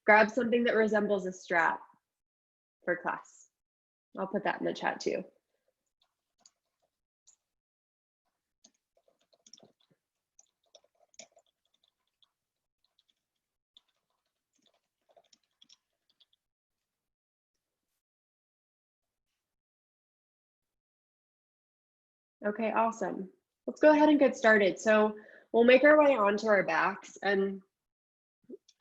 grab something that resembles a strap for class. I'll put that in the chat too. Okay, awesome. Let's go ahead and get started. So we'll make our way onto our backs. And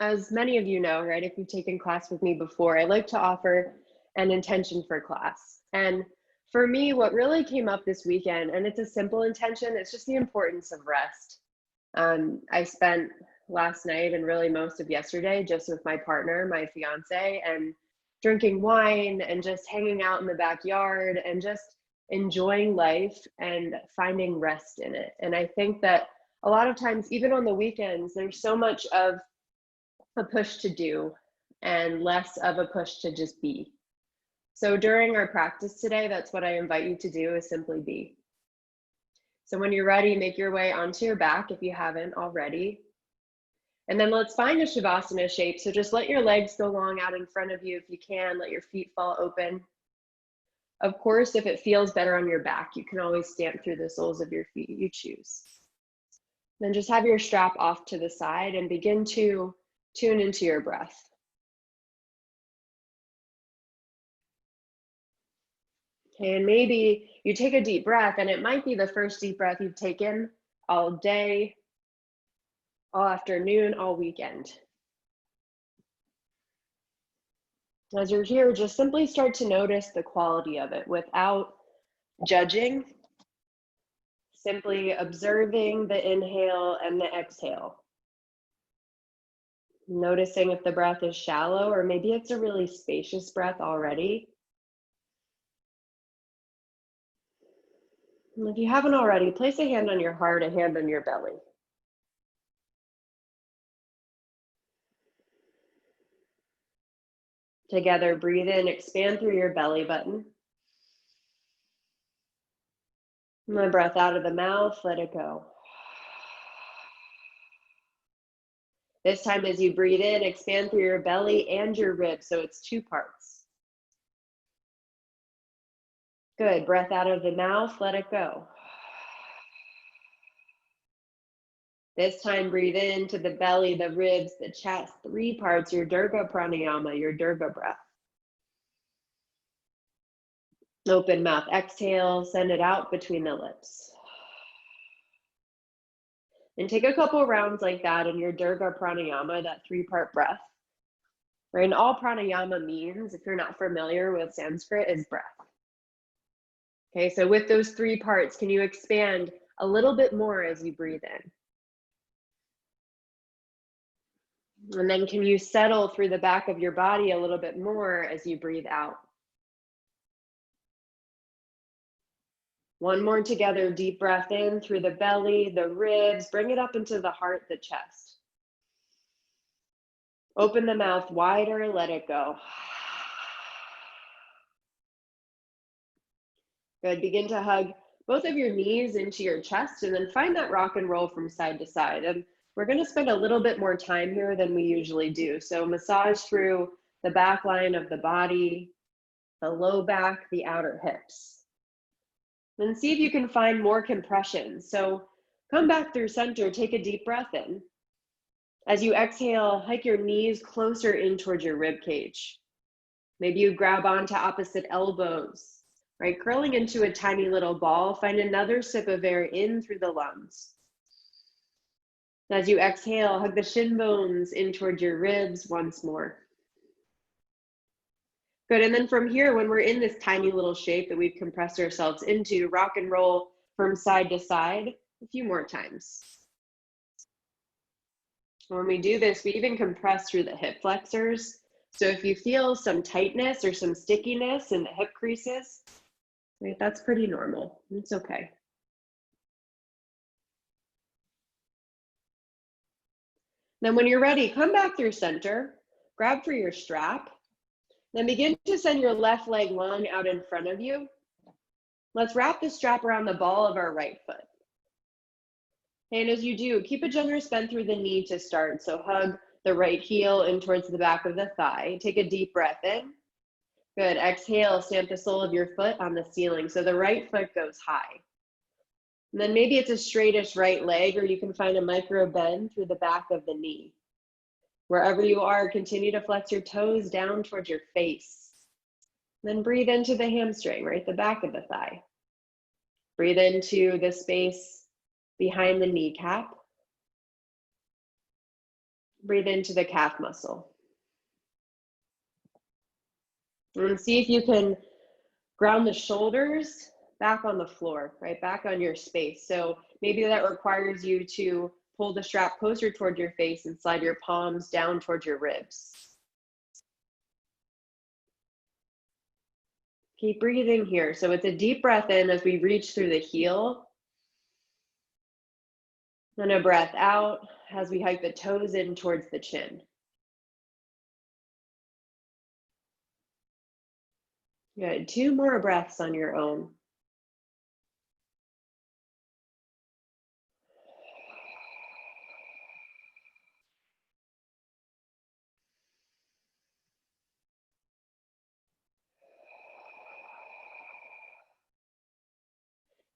as many of you know, right, if you've taken class with me before, I like to offer an intention for class. And for me, what really came up this weekend, and it's a simple intention, it's just the importance of rest. I spent last night and really most of yesterday just with my partner, my fiance, and drinking wine and just hanging out in the backyard and just enjoying life and finding rest in it. And I think that a lot of times, even on the weekends, there's so much of a push to do and less of a push to just be. So during our practice today, that's what I invite you to do, is simply be. So when you're ready, make your way onto your back if you haven't already. And then let's find a Shavasana shape. So just let your legs go long out in front of you if you can. Let your feet fall open. Of course, if it feels better on your back, you can always stamp through the soles of your feet. You choose. Then just have your strap off to the side and begin to tune into your breath. Okay, and maybe you take a deep breath, and it might be the first deep breath you've taken all day, all afternoon, all weekend. As you're here, just simply start to notice the quality of it without judging, simply observing the inhale and the exhale. Noticing if the breath is shallow or maybe it's a really spacious breath already. And if you haven't already, place a hand on your heart, a hand on your belly. Together, breathe in, expand through your belly button. And the breath out of the mouth, let it go. This time as you breathe in, expand through your belly and your ribs, so it's two parts. Good, breath out of the mouth, let it go. This time breathe into the belly, the ribs, the chest, three parts, your Durga Pranayama, your Durga breath. Open mouth, exhale, send it out between the lips. And take a couple rounds like that in your Durga Pranayama, that three-part breath. Right? And all pranayama means, if you're not familiar with Sanskrit, is breath. Okay, so with those three parts, can you expand a little bit more as you breathe in? And then can you settle through the back of your body a little bit more as you breathe out? One more together, deep breath in through the belly, the ribs, bring it up into the heart, the chest. Open the mouth wider, let it go. Good, begin to hug both of your knees into your chest and then find that rock and roll from side to side. And we're gonna spend a little bit more time here than we usually do. So massage through the back line of the body, the low back, the outer hips. Then see if you can find more compression. So come back through center, take a deep breath in. As you exhale, hike your knees closer in towards your rib cage. Maybe you grab onto opposite elbows, right? Curling into a tiny little ball, find another sip of air in through the lungs. As you exhale, hug the shin bones in towards your ribs once more. Good, and then from here, when we're in this tiny little shape that we've compressed ourselves into, rock and roll from side to side a few more times. When we do this, we even compress through the hip flexors. So if you feel some tightness or some stickiness in the hip creases, right, that's pretty normal. It's okay. Then when you're ready, come back through center, grab for your strap, then begin to send your left leg long out in front of you. Let's wrap the strap around the ball of our right foot. And as you do, keep a generous bend through the knee to start. So hug the right heel in towards the back of the thigh. Take a deep breath in. Good. Exhale, stamp the sole of your foot on the ceiling. So the right foot goes high. And then maybe it's a straightish right leg, or you can find a micro bend through the back of the knee. Wherever you are, continue to flex your toes down towards your face. Then breathe into the hamstring, right, the back of the thigh. Breathe into the space behind the kneecap. Breathe into the calf muscle. And see if you can ground the shoulders back on the floor, right, back on your space. So maybe that requires you to pull the strap closer toward your face and slide your palms down towards your ribs. Keep breathing here. So it's a deep breath in as we reach through the heel. And a breath out as we hike the toes in towards the chin. Good. 2 more breaths on your own.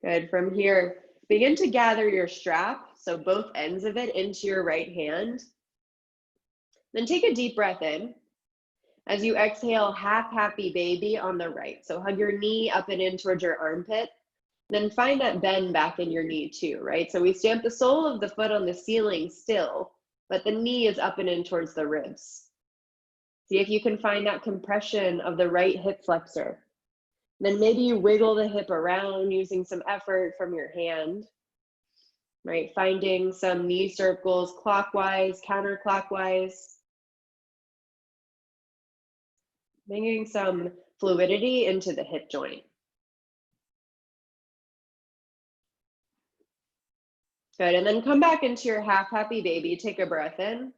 Good. From here, begin to gather your strap, so both ends of it, into your right hand. Then take a deep breath in. As you exhale, half happy baby on the right. So hug your knee up and in towards your armpit. Then find that bend back in your knee too, right? So we stamp the sole of the foot on the ceiling still, but the knee is up and in towards the ribs. See if you can find that compression of the right hip flexor. Then maybe you wiggle the hip around using some effort from your hand, right? Finding some knee circles clockwise, counterclockwise. Bringing some fluidity into the hip joint. Good, and then come back into your half happy baby. Take a breath in.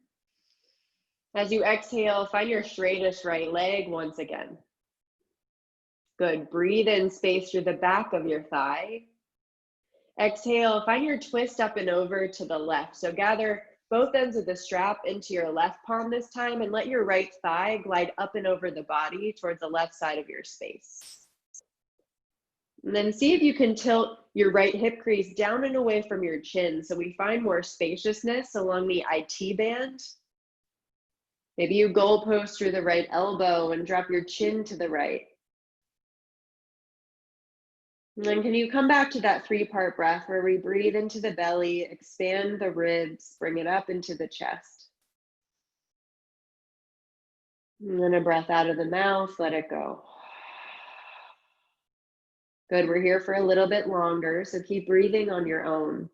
As you exhale, find your straightest right leg once again. Good, breathe in space through the back of your thigh. Exhale, find your twist up and over to the left. So gather both ends of the strap into your left palm this time and let your right thigh glide up and over the body towards the left side of your space. And then see if you can tilt your right hip crease down and away from your chin so we find more spaciousness along the IT band. Maybe you goalpost through the right elbow and drop your chin to the right. And then can you come back to that 3-part breath where we breathe into the belly, expand the ribs, bring it up into the chest. And then a breath out of the mouth, let it go. Good, we're here for a little bit longer, so keep breathing on your own.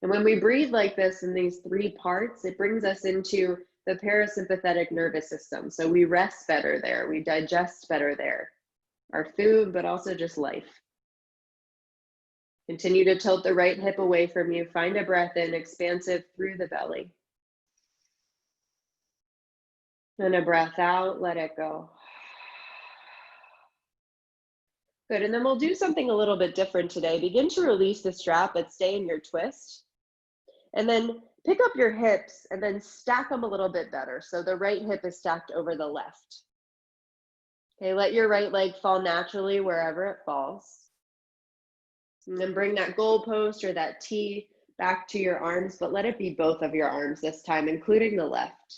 And when we breathe like this in these 3 parts, it brings us into the parasympathetic nervous system. So we rest better there, we digest better there. Our food, but also just life. Continue to tilt the right hip away from you. Find a breath in, expansive through the belly. And a breath out, let it go. Good, and then we'll do something a little bit different today. Begin to release the strap, but stay in your twist. And then pick up your hips and then stack them a little bit better. So the right hip is stacked over the left. Okay, let your right leg fall naturally wherever it falls. And then bring that goalpost or that T back to your arms, but let it be both of your arms this time, including the left.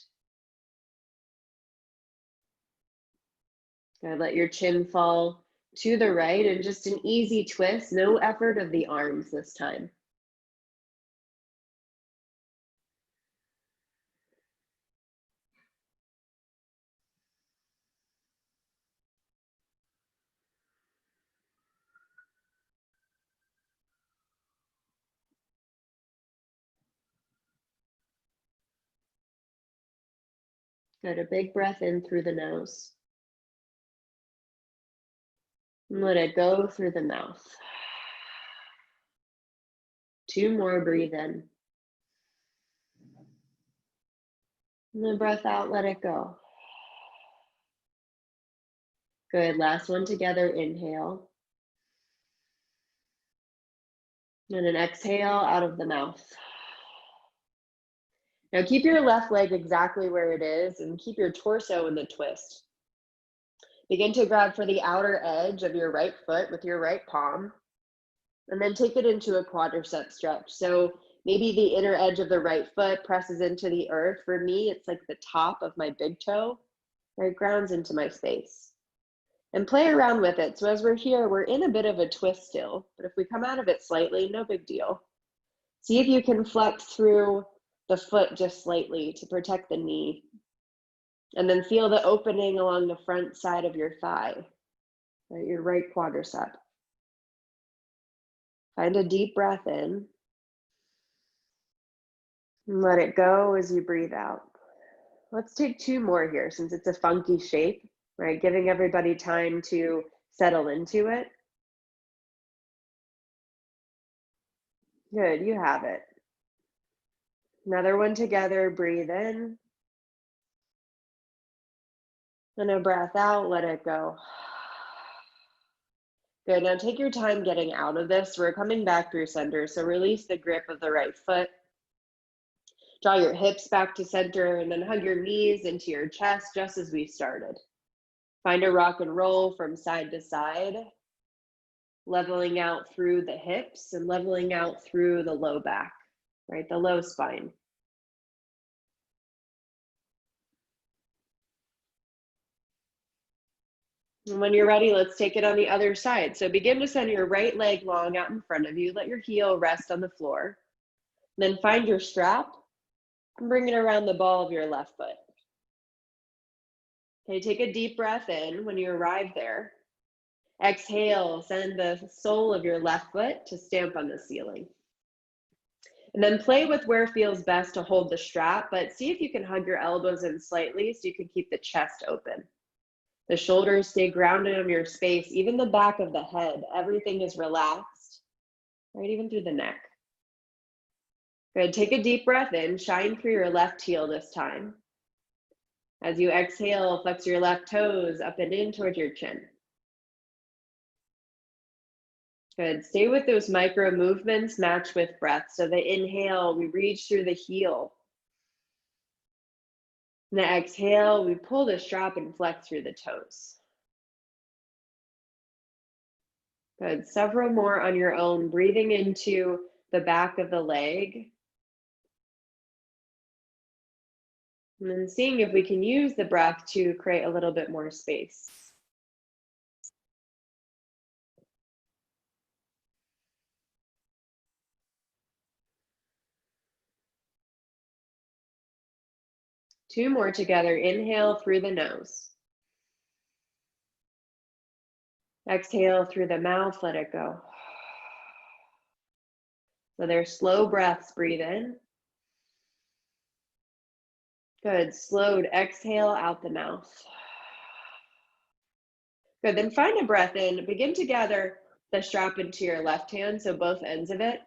Good, let your chin fall to the right and just an easy twist, no effort of the arms this time. Good, a big breath in through the nose. And let it go through the mouth. 2 more, breathe in. And then breath out, let it go. Good, last one together, inhale. And an exhale out of the mouth. Now keep your left leg exactly where it is and keep your torso in the twist. Begin to grab for the outer edge of your right foot with your right palm, and then take it into a quadricep stretch. So maybe the inner edge of the right foot presses into the earth. For me, it's like the top of my big toe, right, grounds into my space. And play around with it. So as we're here, we're in a bit of a twist still, but if we come out of it slightly, no big deal. See if you can flex through the foot just slightly to protect the knee. And then feel the opening along the front side of your thigh, right, your right quadricep. Find a deep breath in. And let it go as you breathe out. Let's take 2 more here since it's a funky shape, right? Giving everybody time to settle into it. Good, you have it. Another one together, breathe in. And a breath out, let it go. Good, now take your time getting out of this. We're coming back through center, so release the grip of the right foot. Draw your hips back to center and then hug your knees into your chest just as we started. Find a rock and roll from side to side, leveling out through the hips and leveling out through the low back, right, the low spine. And when you're ready, let's take it on the other side. So begin to send your right leg long out in front of you. Let your heel rest on the floor. Then find your strap and bring it around the ball of your left foot. Okay, take a deep breath in when you arrive there. Exhale, send the sole of your left foot to stamp on the ceiling. And then play with where it feels best to hold the strap, but see if you can hug your elbows in slightly so you can keep the chest open. The shoulders stay grounded on your space, even the back of the head. Everything is relaxed, right, even through the neck. Good, take a deep breath in, shine through your left heel this time. As you exhale, flex your left toes up and in towards your chin. Good, stay with those micro movements, match with breath. So the inhale, we reach through the heel. And the exhale, we pull the strap and flex through the toes. Good, several more on your own, breathing into the back of the leg. And then seeing if we can use the breath to create a little bit more space. Two more together, inhale through the nose. Exhale through the mouth, let it go. So they're slow breaths, breathe in. Good, slowed exhale out the mouth. Good, then find a breath in, begin to gather the strap into your left hand, so both ends of it.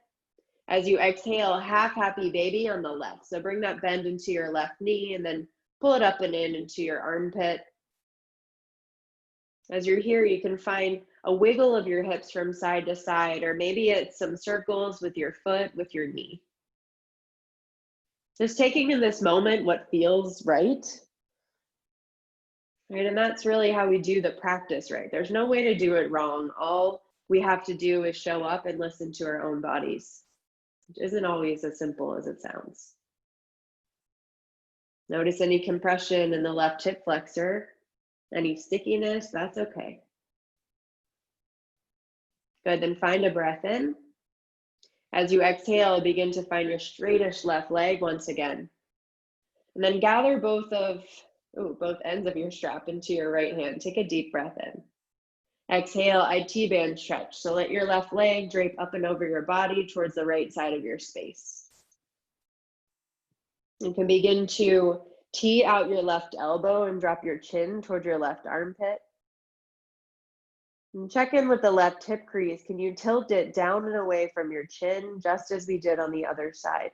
As you exhale, half happy baby on the left. So bring that bend into your left knee and then pull it up and in into your armpit. As you're here, you can find a wiggle of your hips from side to side, or maybe it's some circles with your foot, with your knee. Just taking in this moment what feels right. Right, and that's really how we do the practice, right? There's no way to do it wrong. All we have to do is show up and listen to our own bodies, which isn't always as simple as it sounds. Notice any compression in the left hip flexor, any stickiness, that's okay. Good, then find a breath in. As you exhale, begin to find your straightish left leg once again. And then gather both ends of your strap into your right hand. Take a deep breath in. Exhale, IT-band stretch. So let your left leg drape up and over your body towards the right side of your space. You can begin to tee out your left elbow and drop your chin toward your left armpit. And check in with the left hip crease. Can you tilt it down and away from your chin, just as we did on the other side?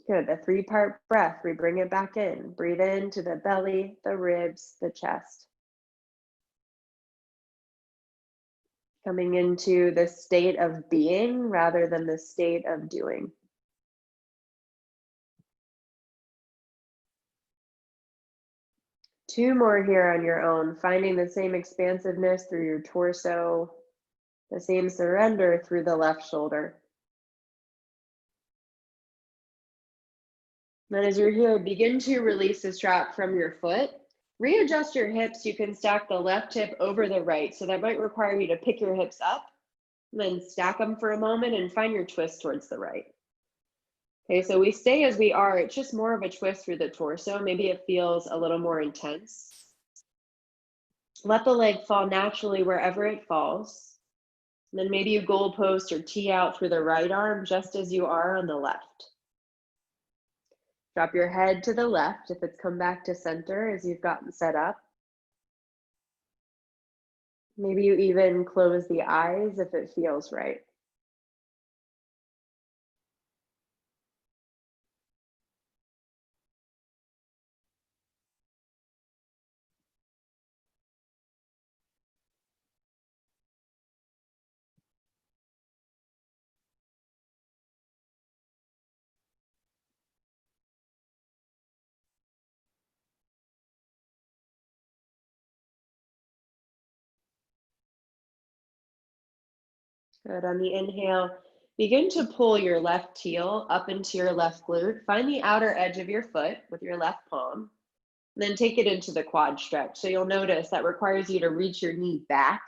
Good, the 3-part breath, we bring it back in. Breathe into the belly, the ribs, the chest. Coming into the state of being rather than the state of doing. Two more here on your own, finding the same expansiveness through your torso, the same surrender through the left shoulder. Then as you're here, begin to release the strap from your foot. Readjust your hips. You can stack the left hip over the right. So that might require you to pick your hips up, and then stack them for a moment and find your twist towards the right. Okay, so we stay as we are. It's just more of a twist through the torso. Maybe it feels a little more intense. Let the leg fall naturally wherever it falls. And then maybe you goalpost or tee out through the right arm just as you are on the left. Drop your head to the left if it's come back to center as you've gotten set up. Maybe you even close the eyes if it feels right. Good. On the inhale, begin to pull your left heel up into your left glute. Find the outer edge of your foot with your left palm. And then take it into the quad stretch. So you'll notice that requires you to reach your knee back.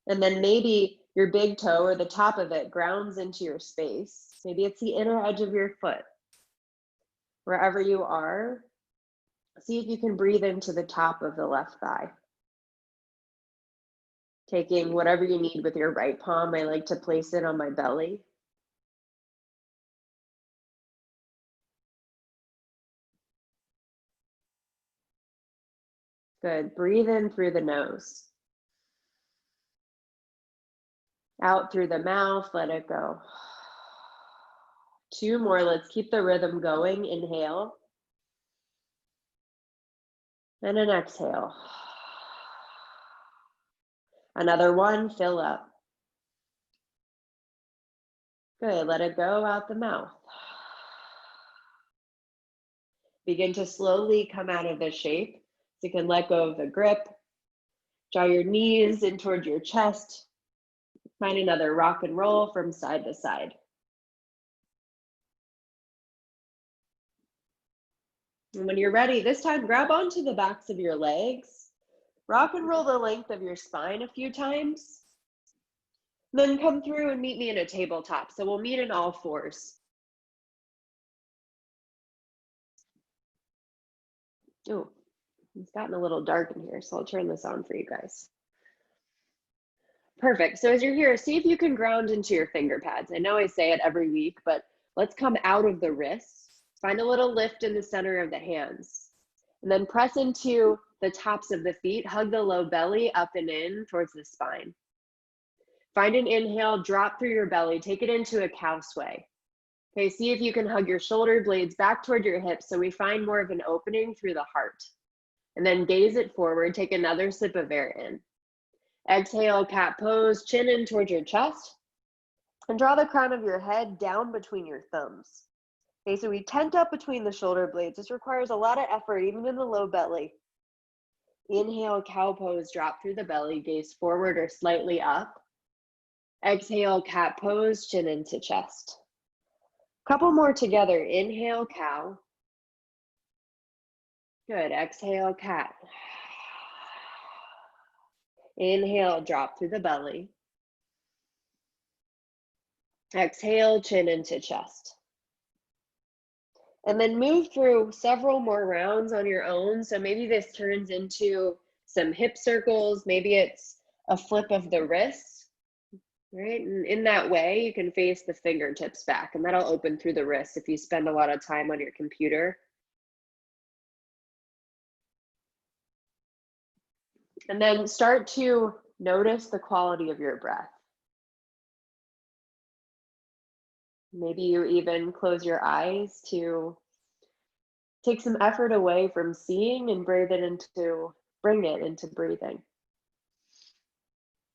And then maybe your big toe or the top of it grounds into your space. Maybe it's the inner edge of your foot. Wherever you are, see if you can breathe into the top of the left thigh. Taking whatever you need with your right palm, I like to place it on my belly. Good. Breathe in through the nose. Out through the mouth, let it go. 2 more, let's keep the rhythm going. Inhale. And an exhale. Another one, fill up. Good, let it go out the mouth. Begin to slowly come out of this shape. So you can let go of the grip. Draw your knees in towards your chest. Find another rock and roll from side to side. And when you're ready, this time grab onto the backs of your legs. Rock and roll the length of your spine a few times. Then come through and meet me in a tabletop. So we'll meet in all fours. Oh, it's gotten a little dark in here, so I'll turn this on for you guys. Perfect. So as you're here, see if you can ground into your finger pads. I know I say it every week, but let's come out of the wrists. Find a little lift in the center of the hands. And then press into the tops of the feet. Hug the low belly up and in towards the spine. Find an inhale, drop through your belly. Take it into a cow sway. Okay, see if you can hug your shoulder blades back toward your hips so we find more of an opening through the heart. And then gaze it forward. Take another sip of air in. Exhale, cat pose, chin in towards your chest. And draw the crown of your head down between your thumbs. Okay, so we tent up between the shoulder blades. This requires a lot of effort, even in the low belly. Inhale, cow pose, drop through the belly, gaze forward or slightly up. Exhale, cat pose, chin into chest. Couple more together. Inhale, cow. Good. Exhale, cat. Inhale, drop through the belly. Exhale, chin into chest. And then move through several more rounds on your own. So maybe this turns into some hip circles. Maybe it's a flip of the wrists, right? And in that way, you can face the fingertips back, and that'll open through the wrists if you spend a lot of time on your computer. And then start to notice the quality of your breath. Maybe you even close your eyes to take some effort away from seeing and bring it into breathing.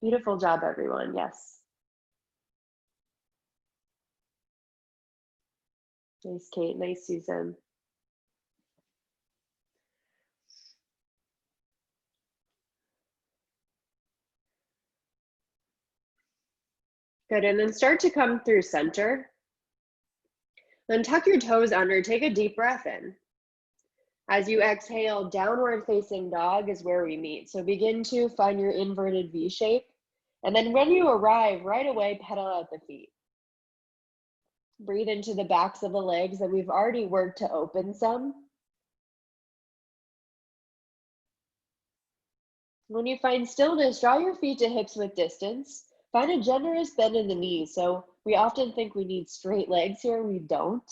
Beautiful job, everyone. Yes. Nice, Kate. Nice, Susan. Good, and then start to come through center. Then tuck your toes under, take a deep breath in. As you exhale, downward facing dog is where we meet. So begin to find your inverted V shape. And then when you arrive, right away, pedal out the feet. Breathe into the backs of the legs, and we've already worked to open some. When you find stillness, draw your feet to hips with distance. Find a generous bend in the knees. So we often think we need straight legs here. We don't.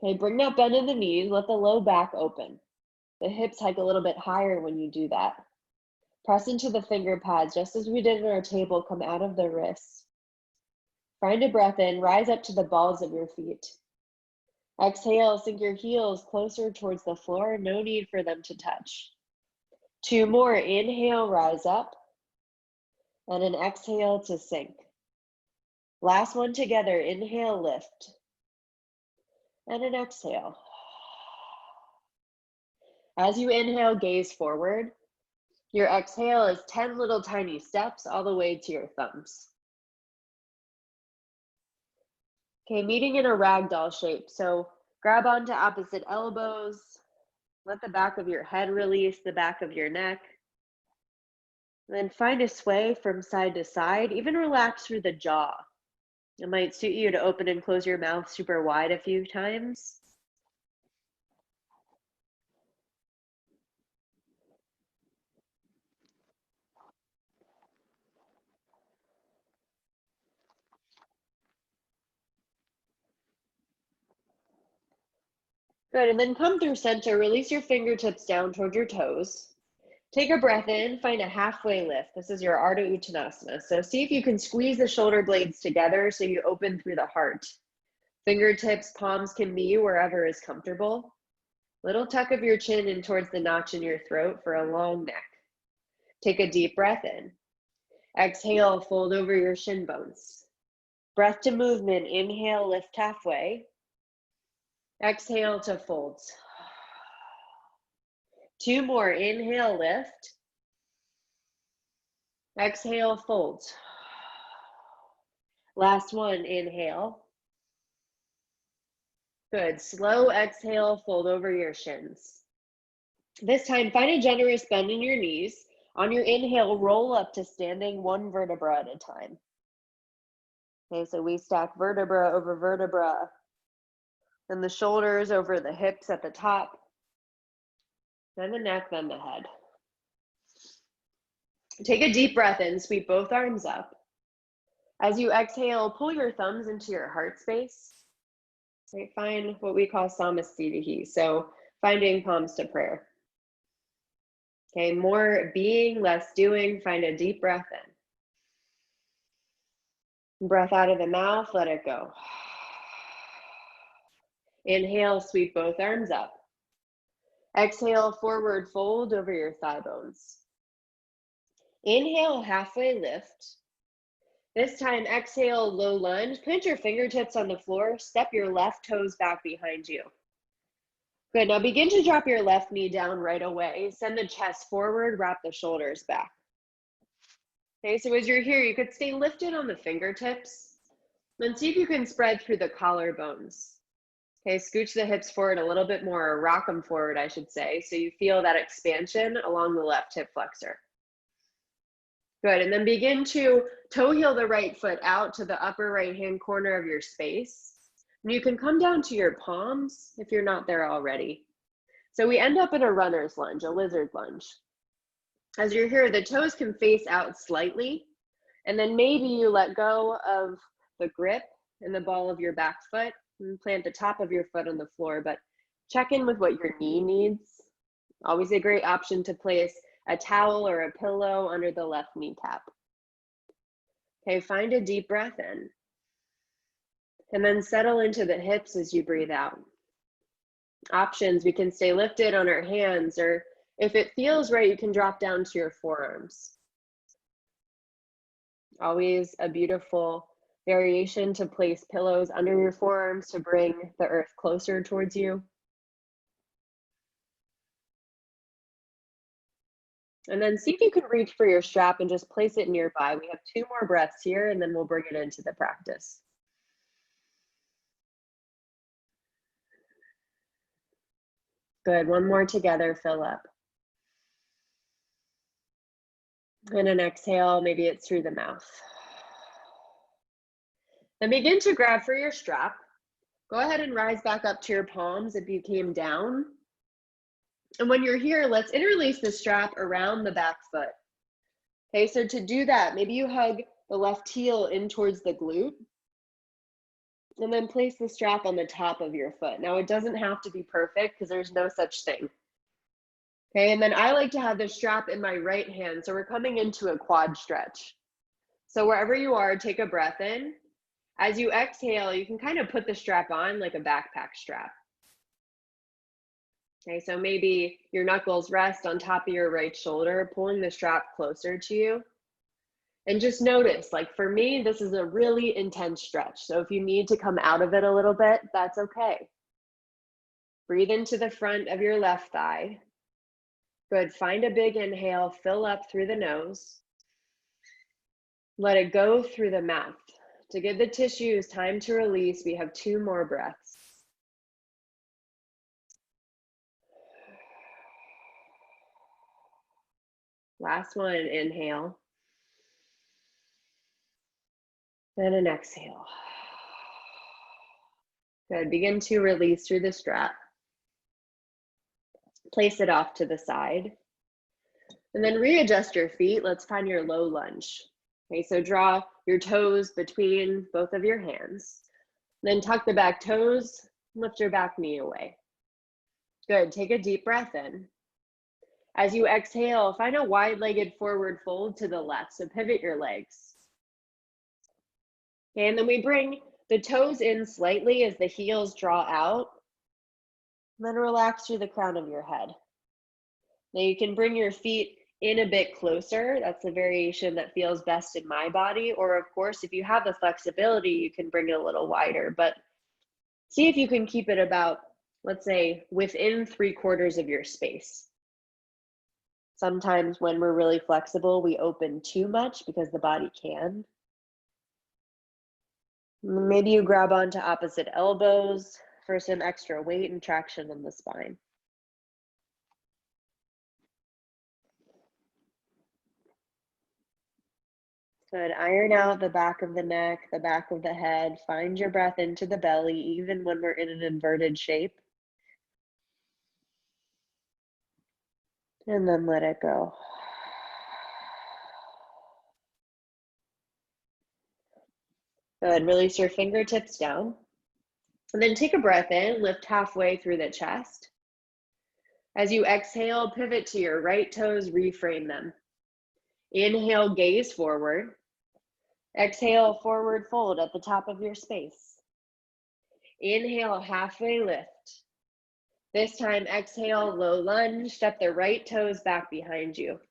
Okay, bring that bend in the knees. Let the low back open. The hips hike a little bit higher when you do that. Press into the finger pads, just as we did in our table. Come out of the wrists. Find a breath in. Rise up to the balls of your feet. Exhale, sink your heels closer towards the floor. No need for them to touch. 2 more. Inhale, rise up. And an exhale to sink. Last one together. Inhale, lift. And an exhale. As you inhale, gaze forward. Your exhale is 10 little tiny steps all the way to your thumbs. Okay, meeting in a ragdoll shape. So grab onto opposite elbows. Let the back of your head release the back of your neck. And then find a sway from side to side. Even relax through the jaw. It might suit you to open and close your mouth super wide a few times. Good, and then come through center. Release your fingertips down toward your toes. Take a breath in, find a halfway lift. This is your Ardha Uttanasana. So see if you can squeeze the shoulder blades together so you open through the heart. Fingertips, palms can be wherever is comfortable. Little tuck of your chin in towards the notch in your throat for a long neck. Take a deep breath in. Exhale, fold over your shin bones. Breath to movement. Inhale, lift halfway. Exhale to fold. 2 more. Inhale, lift. Exhale, fold. Last one. Inhale. Good. Slow exhale, fold over your shins. This time, find a generous bend in your knees. On your inhale, roll up to standing 1 vertebra at a time. Okay, so we stack vertebra over vertebra. Then the shoulders over the hips at the top. Then the neck, then the head. Take a deep breath in, sweep both arms up. As you exhale, pull your thumbs into your heart space. Right, find what we call samasthiti, so finding palms to prayer. Okay, more being, less doing. Find a deep breath in. Breath out of the mouth, let it go. Inhale, sweep both arms up. Exhale, forward fold over your thigh bones. Inhale, halfway lift. This time, exhale, low lunge. Plant your fingertips on the floor. Step your left toes back behind you. Good, now begin to drop your left knee down right away. Send the chest forward, wrap the shoulders back. Okay, so as you're here, you could stay lifted on the fingertips. Then see if you can spread through the collarbones. Okay, scooch the hips forward a little bit more, or rock them forward, I should say, so you feel that expansion along the left hip flexor. Good, and then begin to toe heel the right foot out to the upper right-hand corner of your space. And you can come down to your palms if you're not there already. So we end up in a runner's lunge, a lizard lunge. As you're here, the toes can face out slightly, and then maybe you let go of the grip and the ball of your back foot and plant the top of your foot on the floor, but check in with what your knee needs. Always a great option to place a towel or a pillow under the left kneecap. Okay, find a deep breath in. And then settle into the hips as you breathe out. Options, we can stay lifted on our hands, or if it feels right, you can drop down to your forearms. Always a beautiful variation to place pillows under your forearms to bring the earth closer towards you. And then see if you can reach for your strap and just place it nearby. We have 2 more breaths here, and then we'll bring it into the practice. Good, 1 more together, fill up. And an exhale, maybe it's through the mouth. Then begin to grab for your strap. Go ahead and rise back up to your palms if you came down. And when you're here, let's interlace the strap around the back foot. Okay, so to do that, maybe you hug the left heel in towards the glute, and then place the strap on the top of your foot. Now, it doesn't have to be perfect because there's no such thing. Okay, and then I like to have the strap in my right hand, so we're coming into a quad stretch. So wherever you are, take a breath in. As you exhale, you can kind of put the strap on like a backpack strap. Okay, so maybe your knuckles rest on top of your right shoulder, pulling the strap closer to you. And just notice, like for me, this is a really intense stretch. So if you need to come out of it a little bit, that's okay. Breathe into the front of your left thigh. Good, find a big inhale, fill up through the nose. Let it go through the mouth. To give the tissues time to release, we have 2 more breaths. Last one, inhale. And an exhale. Good, begin to release through the strap. Place it off to the side. And then readjust your feet. Let's find your low lunge. Okay, so draw your toes between both of your hands. Then tuck the back toes, lift your back knee away. Good, take a deep breath in. As you exhale, find a wide-legged forward fold to the left, so pivot your legs. Okay, and then we bring the toes in slightly as the heels draw out. And then relax through the crown of your head. Now you can bring your feet in a bit closer. That's the variation that feels best in my body. Or of course, if you have the flexibility, you can bring it a little wider, but see if you can keep it about, let's say, within 3/4 of your space. Sometimes when we're really flexible, we open too much because the body can. Maybe you grab onto opposite elbows for some extra weight and traction in the spine. Good, iron out the back of the neck, the back of the head. Find your breath into the belly, even when we're in an inverted shape. And then let it go. Good, release your fingertips down. And then take a breath in, lift halfway through the chest. As you exhale, pivot to your right toes, reframe them. Inhale, gaze forward. Exhale, forward fold at the top of your space. Inhale, halfway lift. This time, exhale, low lunge, step the right toes back behind you.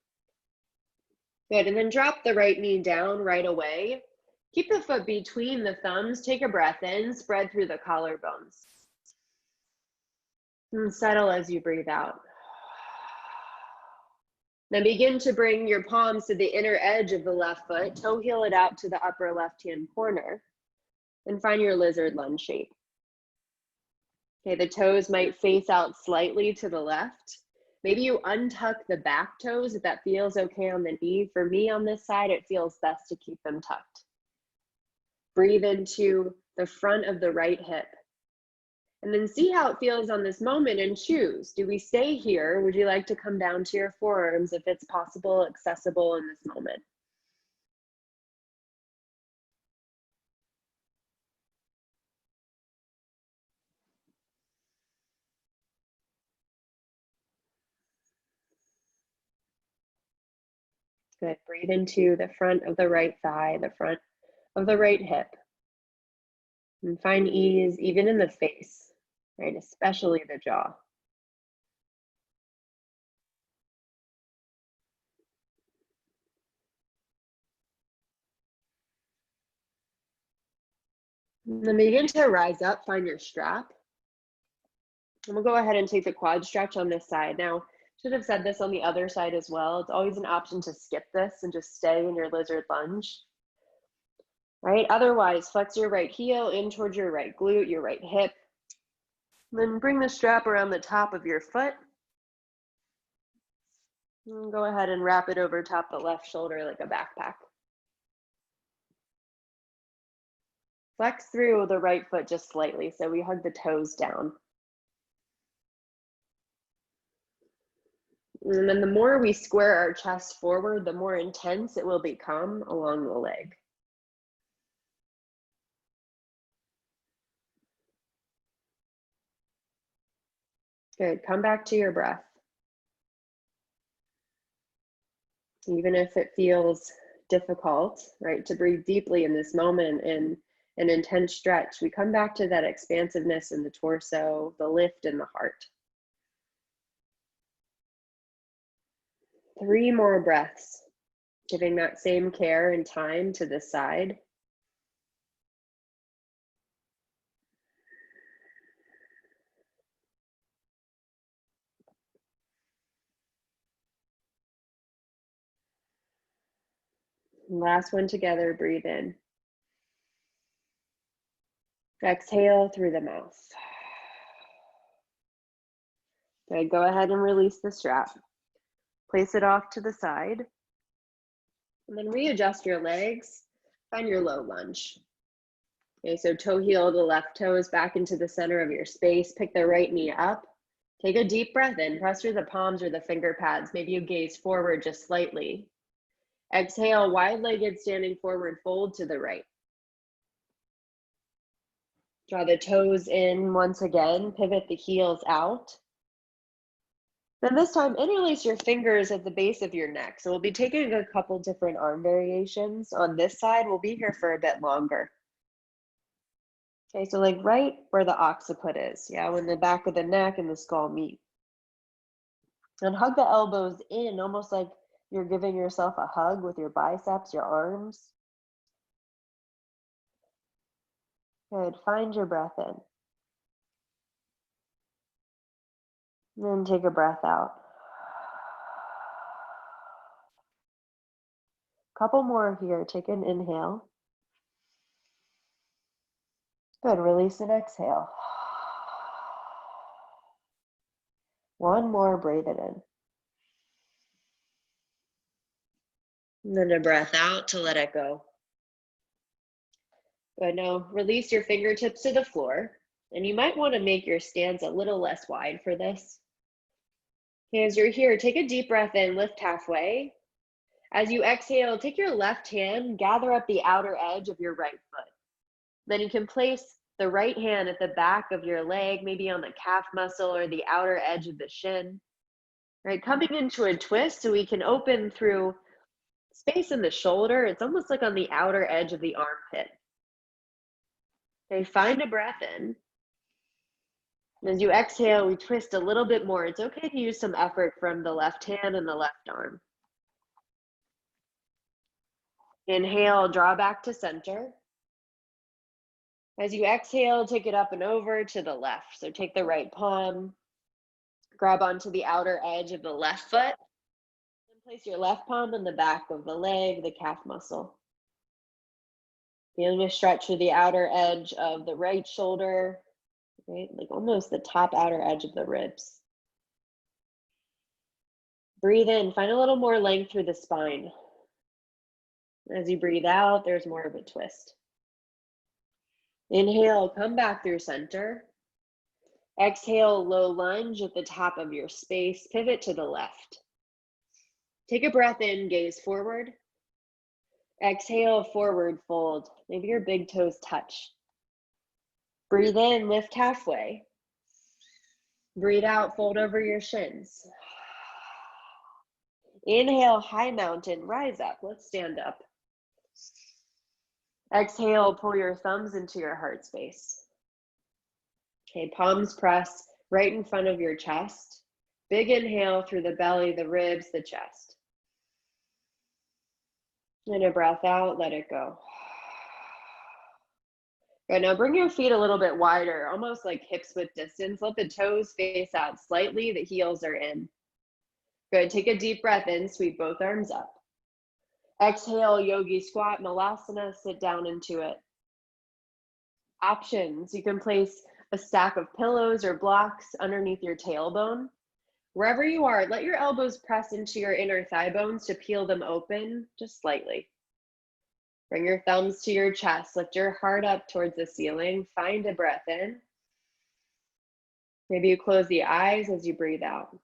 Good, and then drop the right knee down right away. Keep the foot between the thumbs, take a breath in, spread through the collarbones. And settle as you breathe out. Then begin to bring your palms to the inner edge of the left foot, toe heel it out to the upper left-hand corner, and find your lizard lunge shape. Okay, the toes might face out slightly to the left. Maybe you untuck the back toes if that feels okay on the knee. For me on this side, it feels best to keep them tucked. Breathe into the front of the right hip. And then see how it feels on this moment and choose. Do we stay here? Would you like to come down to your forearms if it's possible, accessible in this moment? Good, breathe into the front of the right thigh, the front of the right hip. And find ease even in the face, right? Especially the jaw. And then begin to rise up, find your strap. And we'll go ahead and take the quad stretch on this side. Now, should have said this on the other side as well. It's always an option to skip this and just stay in your lizard lunge. Right? Otherwise, flex your right heel in towards your right glute, your right hip. Then bring the strap around the top of your foot. And go ahead and wrap it over top the left shoulder like a backpack. Flex through the right foot just slightly, so we hug the toes down. And then the more we square our chest forward, the more intense it will become along the leg. Good, come back to your breath. Even if it feels difficult, right, to breathe deeply in this moment in an intense stretch, we come back to that expansiveness in the torso, the lift in the heart. 3 more breaths, giving that same care and time to the side. Last one together, breathe in. Exhale through the mouth. Okay, go ahead and release the strap. Place it off to the side. And then readjust your legs. Find your low lunge. Okay, so toe heel, the left toe is back into the center of your space. Pick the right knee up. Take a deep breath in. Press through the palms or the finger pads. Maybe you gaze forward just slightly. Exhale, wide-legged standing forward, fold to the right. Draw the toes in once again. Pivot the heels out. Then this time, interlace your fingers at the base of your neck. So we'll be taking a couple different arm variations. On this side, we'll be here for a bit longer. Okay, so like right where the occiput is, yeah, when the back of the neck and the skull meet. And hug the elbows in, almost like you're giving yourself a hug with your biceps, your arms. Good, find your breath in. And then take a breath out. Couple more here, take an inhale. Good, release and exhale. One more, breathe it in. And then a breath out to let it go. Good, now release your fingertips to the floor. And you might want to make your stance a little less wide for this. Okay, as you're here, take a deep breath in, lift halfway. As you exhale, take your left hand, gather up the outer edge of your right foot. Then you can place the right hand at the back of your leg, maybe on the calf muscle or the outer edge of the shin. Right, coming into a twist so we can open through space in the shoulder. It's almost like on the outer edge of the armpit. Okay, find a breath in. As you exhale, we twist a little bit more. It's okay to use some effort from the left hand and the left arm. Inhale, draw back to center. As you exhale, take it up and over to the left. So take the right palm, grab onto the outer edge of the left foot, and place your left palm on the back of the leg, the calf muscle. Feeling a stretch through the outer edge of the right shoulder, right? Like almost the top outer edge of the ribs. Breathe in, find a little more length through the spine. As you breathe out, there's more of a twist. Inhale, come back through center. Exhale, low lunge at the top of your space, pivot to the left. Take a breath in, gaze forward. Exhale, forward fold. Maybe your big toes touch. Breathe in, lift halfway. Breathe out, fold over your shins. Inhale, high mountain, rise up. Let's stand up. Exhale, pull your thumbs into your heart space. Okay, palms press right in front of your chest. Big inhale through the belly, the ribs, the chest. And a breath out, let it go. Good, now bring your feet a little bit wider, almost like hips width distance. Let the toes face out slightly, the heels are in. Good, take a deep breath in, sweep both arms up. Exhale, yogi squat, malasana, sit down into it. Options, you can place a stack of pillows or blocks underneath your tailbone. Wherever you are, let your elbows press into your inner thigh bones to peel them open just slightly. Bring your thumbs to your chest, lift your heart up towards the ceiling, find a breath in. Maybe you close the eyes as you breathe out.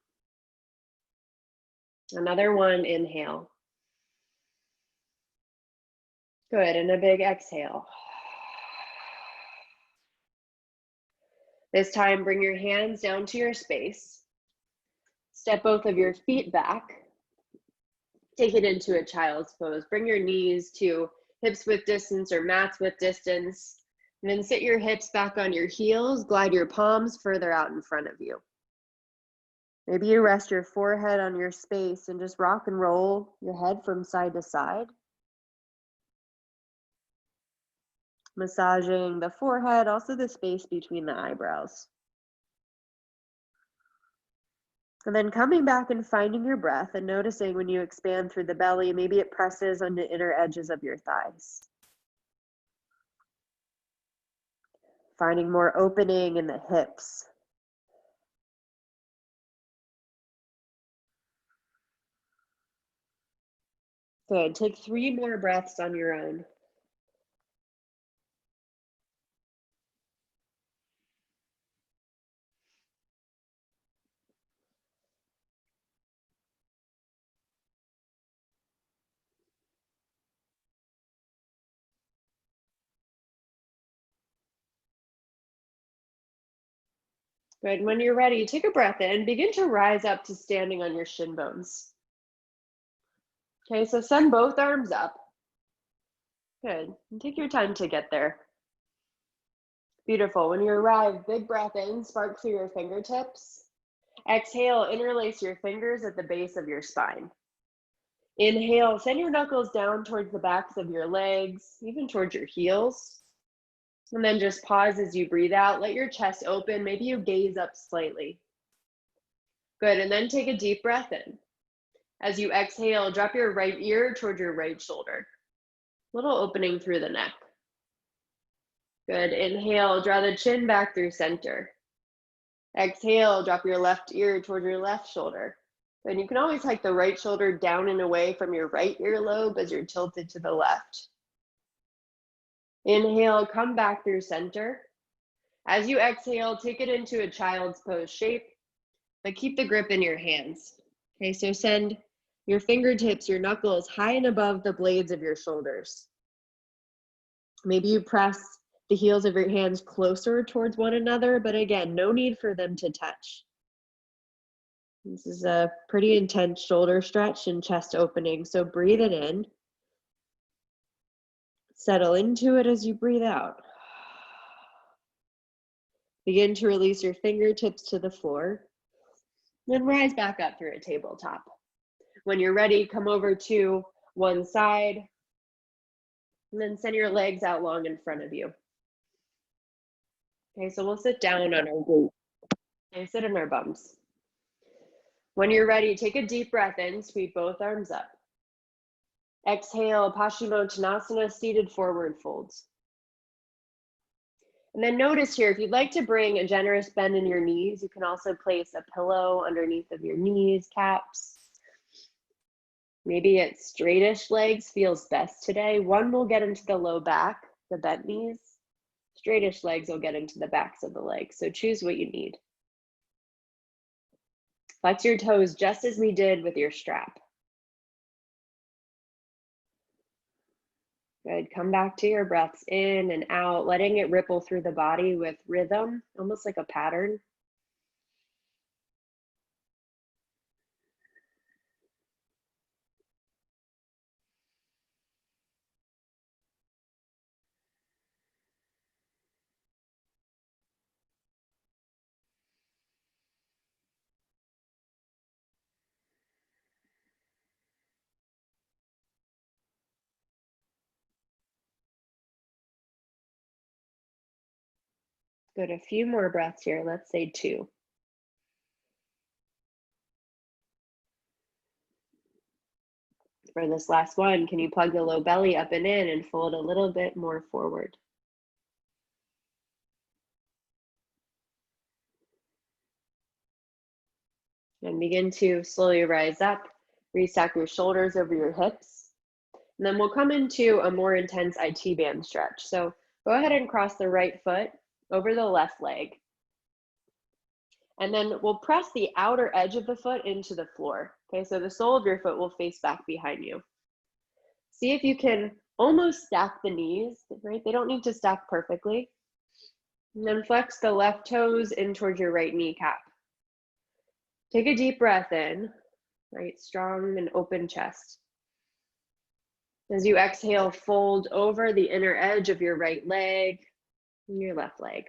Another one, inhale. Good, and a big exhale. This time, bring your hands down to your space. Step both of your feet back. Take it into a child's pose. Bring your knees to hips width distance or mats width distance. And then sit your hips back on your heels. Glide your palms further out in front of you. Maybe you rest your forehead on your space and just rock and roll your head from side to side. Massaging the forehead, also the space between the eyebrows. And then coming back and finding your breath and noticing when you expand through the belly, maybe it presses on the inner edges of your thighs. Finding more opening in the hips. Good, take 3 more breaths on your own. Good, when you're ready, take a breath in, begin to rise up to standing on your shin bones. Okay, so send both arms up. Good, and take your time to get there. Beautiful, when you arrive, big breath in, spark through your fingertips. Exhale, interlace your fingers at the base of your spine. Inhale, send your knuckles down towards the backs of your legs, even towards your heels. And then just pause as you breathe out. Let your chest open. Maybe you gaze up slightly. Good, and then take a deep breath in. As you exhale, drop your right ear toward your right shoulder. Little opening through the neck. Good, inhale, draw the chin back through center. Exhale, drop your left ear toward your left shoulder. And you can always hike the right shoulder down and away from your right earlobe as you're tilted to the left. Inhale, come back through center. As you exhale, take it into a child's pose shape, but keep the grip in your hands. Okay, so send your fingertips, your knuckles high and above the blades of your shoulders. Maybe you press the heels of your hands closer towards one another, but again, no need for them to touch. This is a pretty intense shoulder stretch and chest opening, so breathe it in. Settle into it as you breathe out. Begin to release your fingertips to the floor, then rise back up through a tabletop. When you're ready, come over to one side, and then send your legs out long in front of you. Okay, so we'll sit down on our glute. Okay, sit in our bums. When you're ready, take a deep breath in, sweep both arms up. Exhale, Paschimottanasana, seated forward folds. And then notice here, if you'd like to bring a generous bend in your knees, you can also place a pillow underneath of your knees, caps. Maybe it's straightish legs feels best today. One will get into the low back, the bent knees. Straightish legs will get into the backs of the legs. So choose what you need. Flex your toes just as we did with your strap. Good, come back to your breaths in and out, letting it ripple through the body with rhythm, almost like a pattern. Good, a few more breaths here. Let's say 2. For this last one, can you plug the low belly up and in and fold a little bit more forward? And begin to slowly rise up, restack your shoulders over your hips. And then we'll come into a more intense IT band stretch. So go ahead and cross the right foot over the left leg. And then we'll press the outer edge of the foot into the floor. Okay, so the sole of your foot will face back behind you. See if you can almost stack the knees, right? They don't need to stack perfectly. And then flex the left toes in towards your right kneecap. Take a deep breath in, right? Strong and open chest. As you exhale, fold over the inner edge of your right leg and your left leg.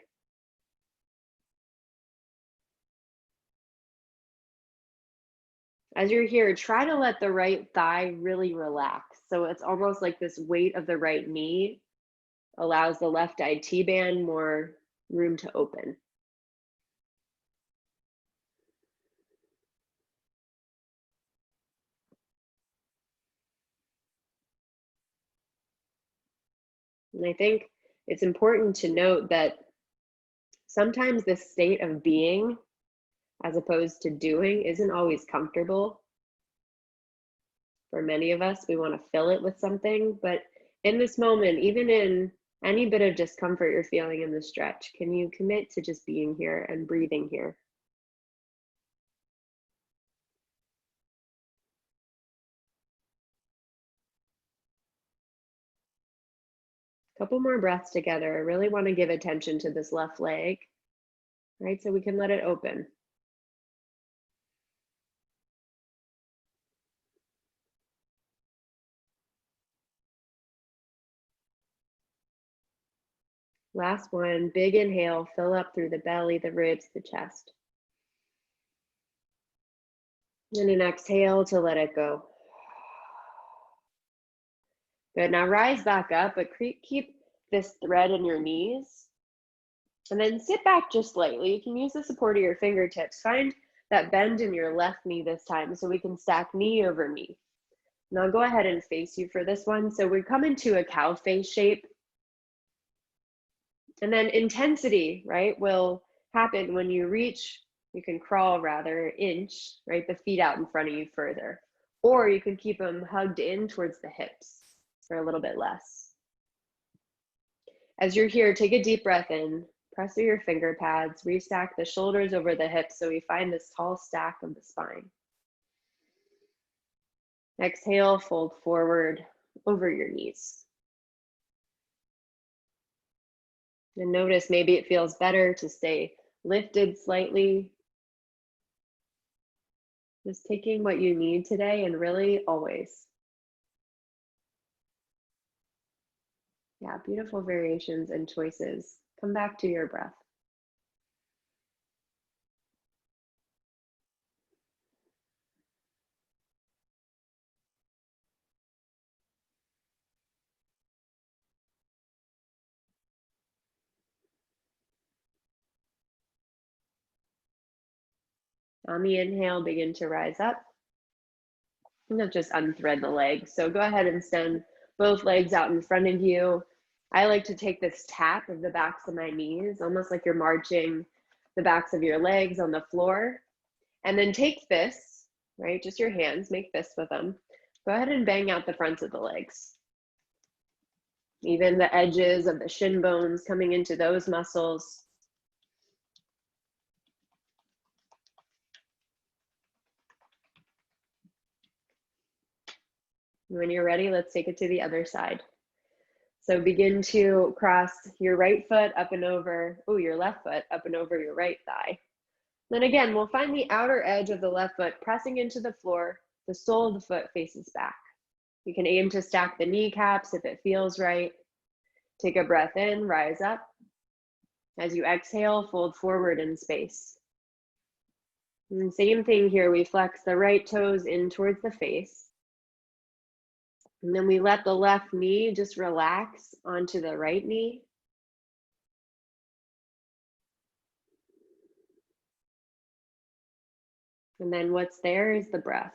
As you're here, try to let the right thigh really relax. So it's almost like this weight of the right knee allows the left IT band more room to open. And I think it's important to note that sometimes this state of being, as opposed to doing, isn't always comfortable. For many of us, we want to fill it with something, but in this moment, even in any bit of discomfort you're feeling in the stretch, can you commit to just being here and breathing here? Couple more breaths together. I really want to give attention to this left leg, right? So we can let it open. Last one, big inhale, fill up through the belly, the ribs, the chest. And an exhale to let it go. Good, now rise back up, but keep this thread in your knees. And then sit back just slightly. You can use the support of your fingertips. Find that bend in your left knee this time so we can stack knee over knee. Now go ahead and face you for this one. So we come into a cow face shape. And then intensity, right, will happen when you reach, you can crawl rather, inch, right, the feet out in front of you further. Or you can keep them hugged in towards the hips for a little bit less. As you're here, take a deep breath in, press through your finger pads, restack the shoulders over the hips so we find this tall stack of the spine. Exhale, fold forward over your knees. And notice maybe it feels better to stay lifted slightly. Just taking what you need today and really always. Yeah, beautiful variations and choices. Come back to your breath. On the inhale, begin to rise up. And not just unthread the legs. So go ahead and send both legs out in front of you. I like to take this tap of the backs of my knees, almost like you're marching the backs of your legs on the floor. And then take fists, right? Just your hands, make fists with them. Go ahead and bang out the fronts of the legs. Even the edges of the shin bones coming into those muscles. When you're ready, let's take it to the other side. So begin to cross your right foot up and over, your left foot up and over your right thigh. Then again, we'll find the outer edge of the left foot pressing into the floor. The sole of the foot faces back. You can aim to stack the kneecaps if it feels right. Take a breath in, rise up. As you exhale, fold forward in space. And same thing here, we flex the right toes in towards the face. And then we let the left knee just relax onto the right knee. And then what's there is the breath.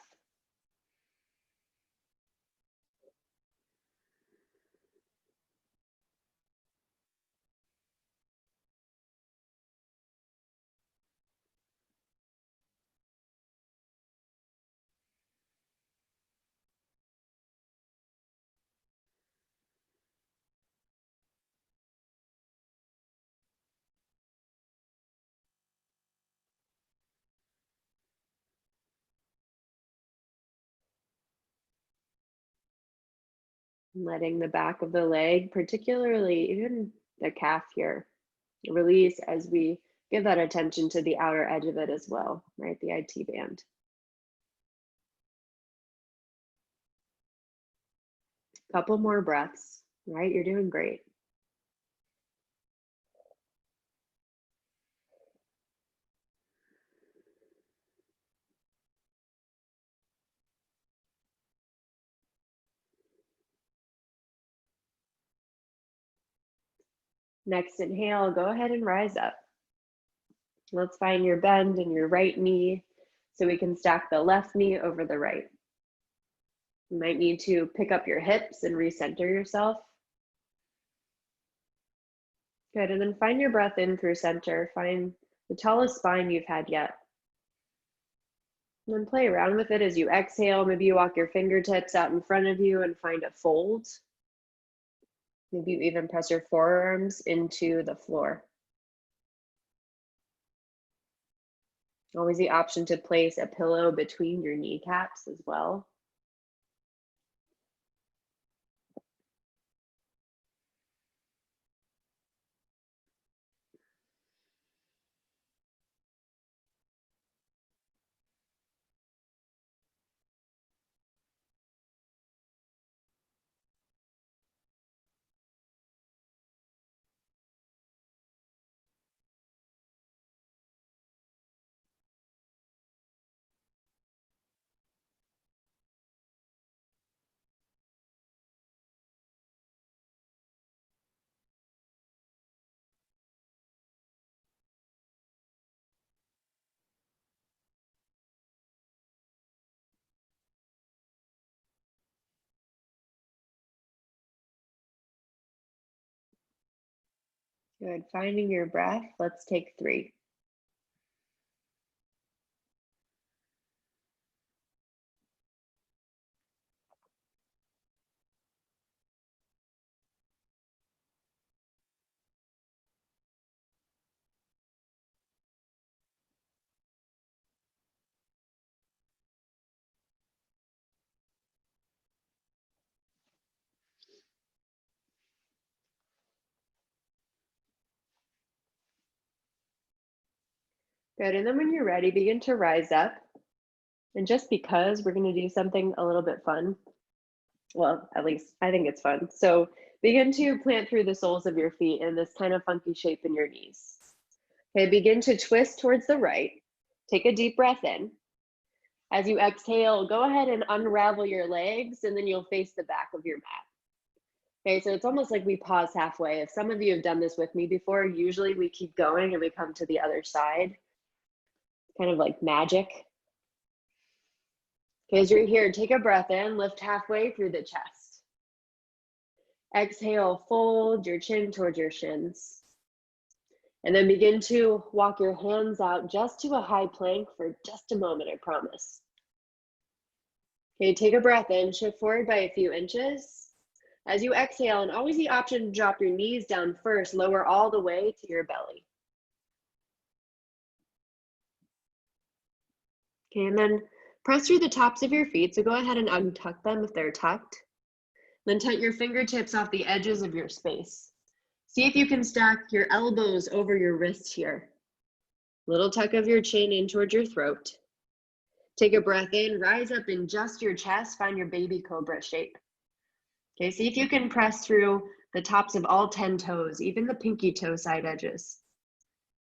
Letting the back of the leg, particularly even the calf here, release as we give that attention to the outer edge of it as well, right? The IT band. Couple more breaths, right? You're doing great. Next inhale, go ahead and rise up. Let's find your bend in your right knee so we can stack the left knee over the right. You might need to pick up your hips and recenter yourself. Good, and then find your breath in through center. Find the tallest spine you've had yet. And then play around with it as you exhale. Maybe you walk your fingertips out in front of you and find a fold. Maybe you even press your forearms into the floor. Always the option to place a pillow between your kneecaps as well. Good, finding your breath. Let's take 3. Good, and then when you're ready, begin to rise up. And just because we're going to do something a little bit fun, well, at least I think it's fun. So begin to plant through the soles of your feet in this kind of funky shape in your knees. Okay, begin to twist towards the right. Take a deep breath in. As you exhale, go ahead and unravel your legs, and then you'll face the back of your mat. Okay, so it's almost like we pause halfway. If some of you have done this with me before, usually we keep going and we come to the other side. Kind of like magic. Okay, as you're here, take a breath in, lift halfway through the chest. Exhale, fold your chin towards your shins. And then begin to walk your hands out just to a high plank for just a moment, I promise. Okay, take a breath in, shift forward by a few inches. As you exhale, and always the option to drop your knees down first, lower all the way to your belly. Okay, and then press through the tops of your feet, so go ahead and untuck them if they're tucked. Then tuck your fingertips off the edges of your space. See if you can stack your elbows over your wrists here. Little tuck of your chin in towards your throat. Take a breath in, rise up in just your chest, find your baby cobra shape. Okay, see if you can press through the tops of all 10 toes, even the pinky toe side edges.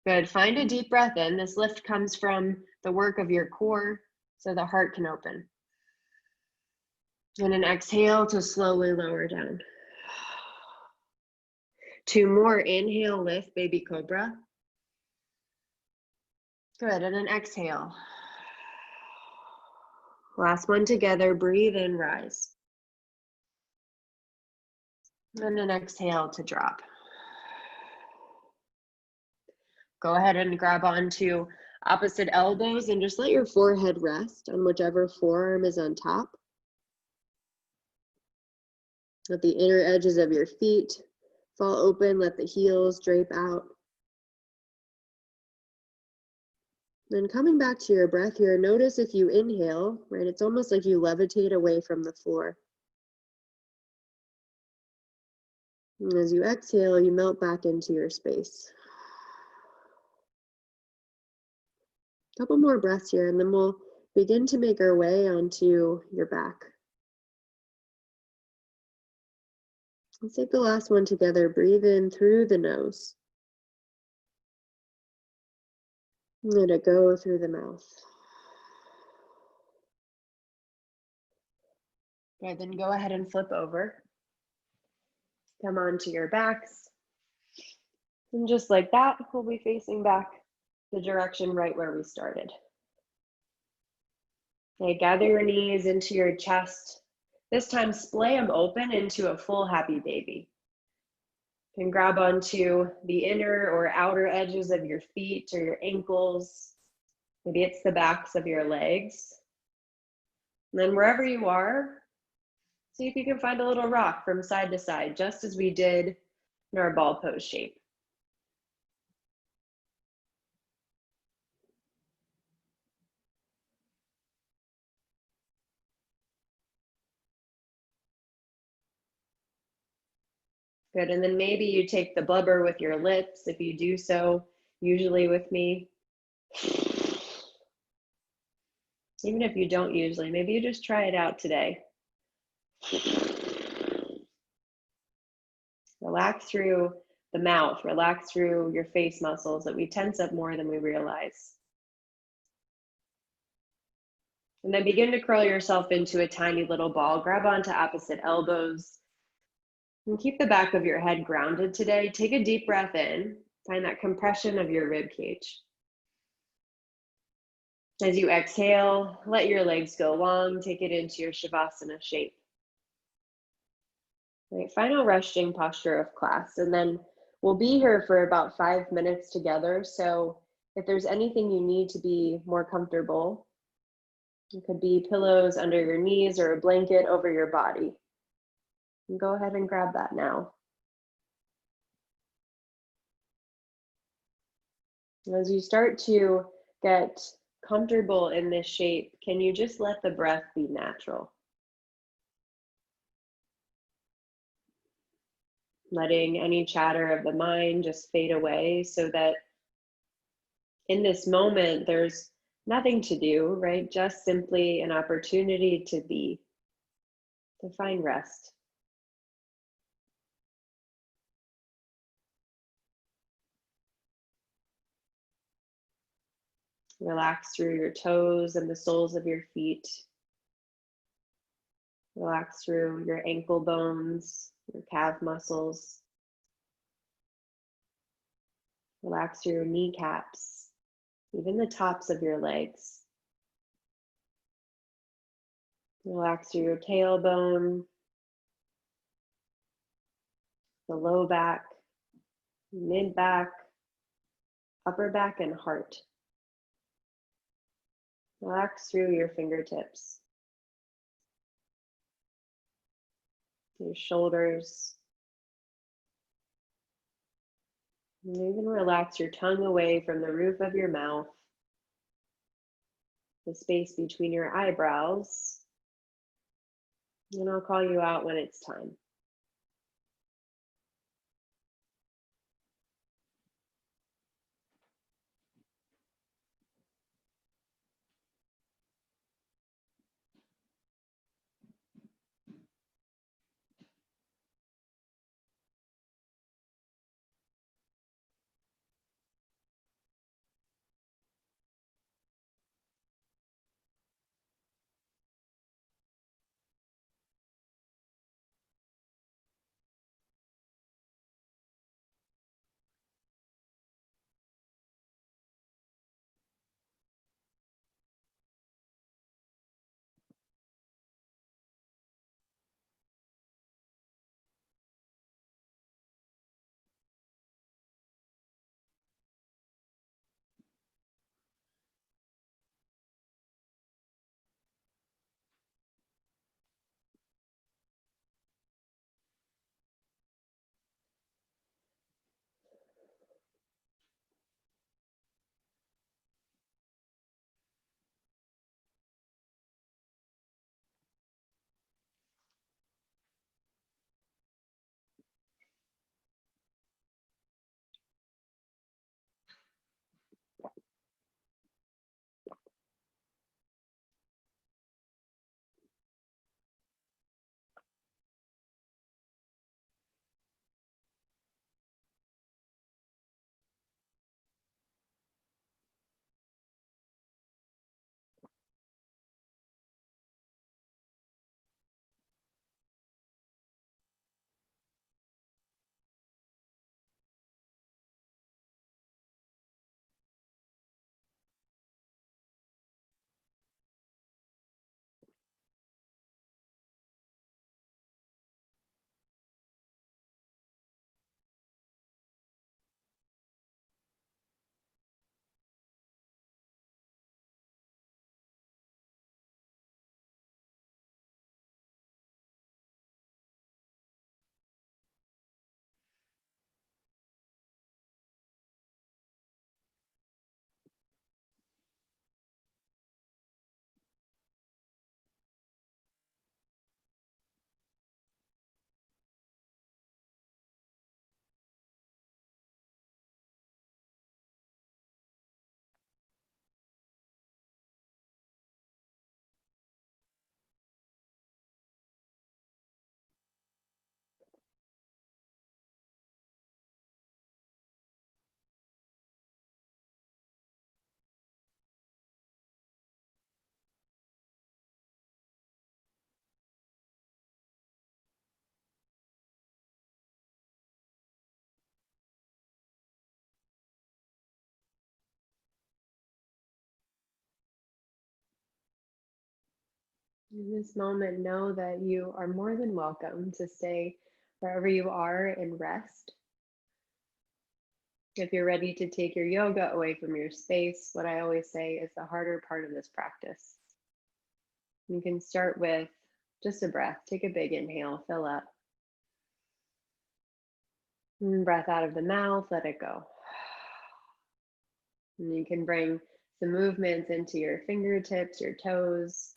Good, find a deep breath in. This lift comes from the work of your core so the heart can open. And an exhale to slowly lower down. 2 more, inhale, lift, baby cobra. Good, and an exhale. Last one together, breathe in, rise. And an exhale to drop. Go ahead and grab onto opposite elbows and just let your forehead rest on whichever forearm is on top. Let the inner edges of your feet fall open, let the heels drape out. Then coming back to your breath here, notice if you inhale, right, it's almost like you levitate away from the floor. And as you exhale, you melt back into your space. A couple more breaths here, and then we'll begin to make our way onto your back. Let's take the last one together. Breathe in through the nose. Let it go through the mouth. Good, then go ahead and flip over. Come onto your backs. And just like that, we'll be facing back the direction right where we started. Okay, gather your knees into your chest. This time, splay them open into a full happy baby. You can grab onto the inner or outer edges of your feet or your ankles. Maybe it's the backs of your legs. And then wherever you are, see if you can find a little rock from side to side, just as we did in our ball pose shape. Good, and then maybe you take the blubber with your lips, if you do so, usually with me. Even if you don't usually, maybe you just try it out today. Relax through the mouth, relax through your face muscles that we tense up more than we realize. And then begin to curl yourself into a tiny little ball. Grab onto opposite elbows. And keep the back of your head grounded today. Take a deep breath in. Find that compression of your rib cage. As you exhale, let your legs go long. Take it into your Shavasana shape. Right, final resting posture of class. And then we'll be here for about 5 minutes together. So if there's anything you need to be more comfortable, it could be pillows under your knees or a blanket over your body. And go ahead and grab that now. As you start to get comfortable in this shape, can you just let the breath be natural? Letting any chatter of the mind just fade away so that in this moment, there's nothing to do, right? Just simply an opportunity to be, to find rest. Relax through your toes and the soles of your feet. Relax through your ankle bones, your calf muscles. Relax through your kneecaps, even the tops of your legs. Relax through your tailbone, the low back, mid back, upper back, and heart. Relax through your fingertips, your shoulders, and even relax your tongue away from the roof of your mouth, the space between your eyebrows, and I'll call you out when it's time. In this moment, know that you are more than welcome to stay wherever you are and rest. If you're ready to take your yoga away from your space, what I always say is the harder part of this practice. You can start with just a breath. Take a big inhale, fill up. And breath out of the mouth, let it go. And you can bring some movements into your fingertips, your toes.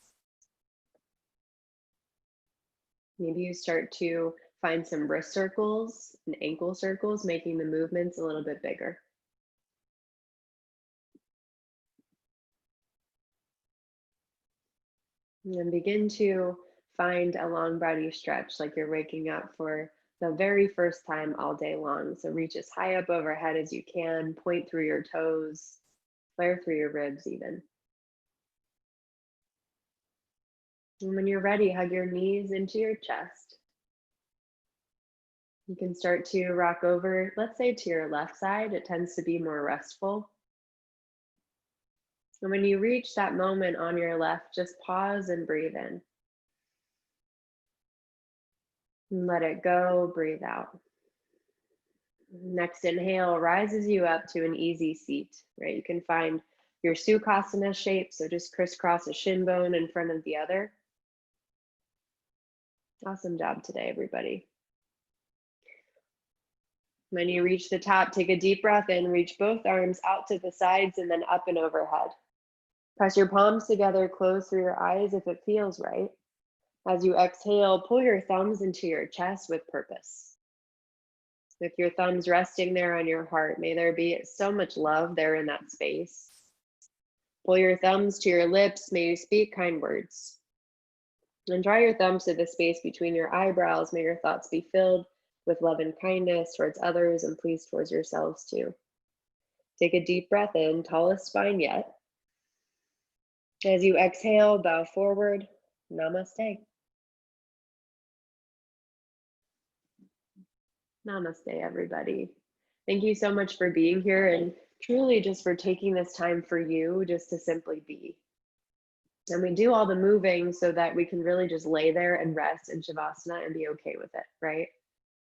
Maybe you start to find some wrist circles and ankle circles, making the movements a little bit bigger. And then begin to find a long body stretch like you're waking up for the very first time all day long. So reach as high up overhead as you can, point through your toes, flare through your ribs even. And when you're ready, hug your knees into your chest. You can start to rock over, let's say to your left side. It tends to be more restful. And when you reach that moment on your left, just pause and breathe in. And let it go, breathe out. Next inhale rises you up to an easy seat, right? You can find your Sukhasana shape, so just crisscross a shin bone in front of the other. Awesome job today, everybody. When you reach the top, take a deep breath in, reach both arms out to the sides and then up and overhead. Press your palms together, close through your eyes if it feels right. As you exhale, pull your thumbs into your chest with purpose. With your thumbs resting there on your heart, may there be so much love there in that space. Pull your thumbs to your lips, may you speak kind words. And draw your thumbs to the space between your eyebrows, may your thoughts be filled with love and kindness towards others and please towards yourselves too. Take a deep breath in, tallest spine yet. As you exhale, bow forward, namaste. Namaste, everybody. Thank you so much for being here and truly just for taking this time for you just to simply be. And we do all the moving so that we can really just lay there and rest in Shavasana and be okay with it, right?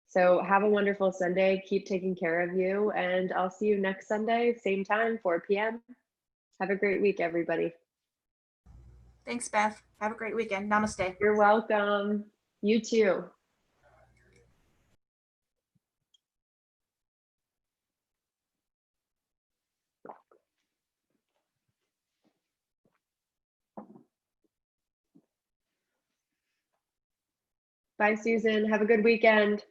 So have a wonderful Sunday. Keep taking care of you. And I'll see you next Sunday, same time, 4 p.m. Have a great week, everybody. Thanks, Beth. Have a great weekend. Namaste. You're welcome. You too. Bye, Susan. Have a good weekend.